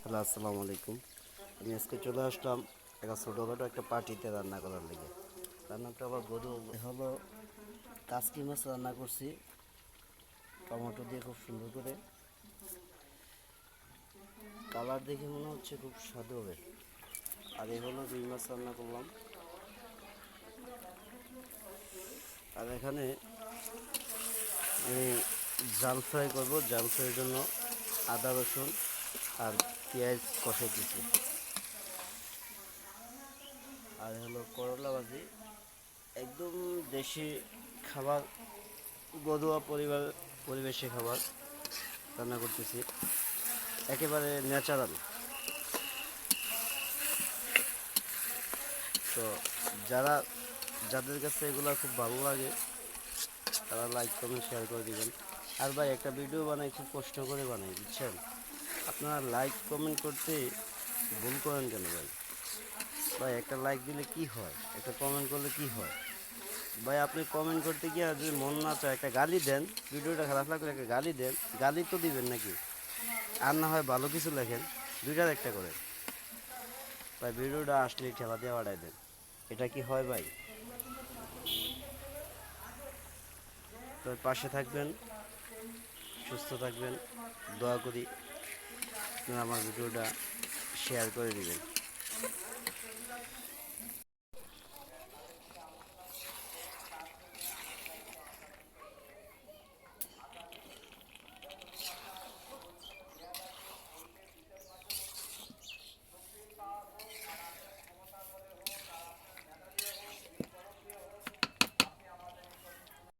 Hello, আসসালামু আলাইকুম। আমি আজকে চলে আসলাম একটা ছোটোখাটো একটা পার্টিতে রান্না করার লেগে। রান্নাটা আবার গরু হলো কাসকি মাছ রান্না করছি টমেটো দিয়ে খুব সুন্দর করে। কালার দেখে মনে হচ্ছে খুব স্বাদু হবে। আর এই হলো রুই মাছ রান্না করলাম। আর এখানে আমি জাল ফ্রাই করবো। জাল ফ্রাইয়ের জন্য আদা রসুন আর পেঁয়াজ কষাইতেছি। আর হলো করলা ভাজি, একদম দেশি খাবার, ঘরোয়া পরিবেশে খাবার রান্না করতেছি, একেবারে ন্যাচারাল। তো যারা যাদের কাছে এগুলো খুব ভালো লাগে তারা লাইক কমেন্ট শেয়ার করে দিবেন। আর ভাই, একটা ভিডিও বানাই খুব কষ্ট করে বানাই, বুঝছেন? আপনারা লাইক কমেন্ট করতে ভুল করেন কেন ভাই? ভাই, একটা লাইক দিলে কি হয়, একটা কমেন্ট করলে কি হয়? ভাই, আপনি কমেন্ট করতে গিয়ে যদি মন না চায় একটা গালি দেন, ভিডিওটা খারাপ লাগলে একটা গালি দেন, গালি তো দিবেন নাকি? আর না হয় ভালো কিছু লেখেন, দুইটার একটা করেন। ভাই, ভিডিওটা আসলেই ঠেলা দিয়ে বাড়াই দেন, এটা কি হয় ভাই? তো পাশে থাকবেন, সুস্থ থাকবেন, দোয়া করি আপনারা আমার ভিডিওটা শেয়ার করে দিবেন।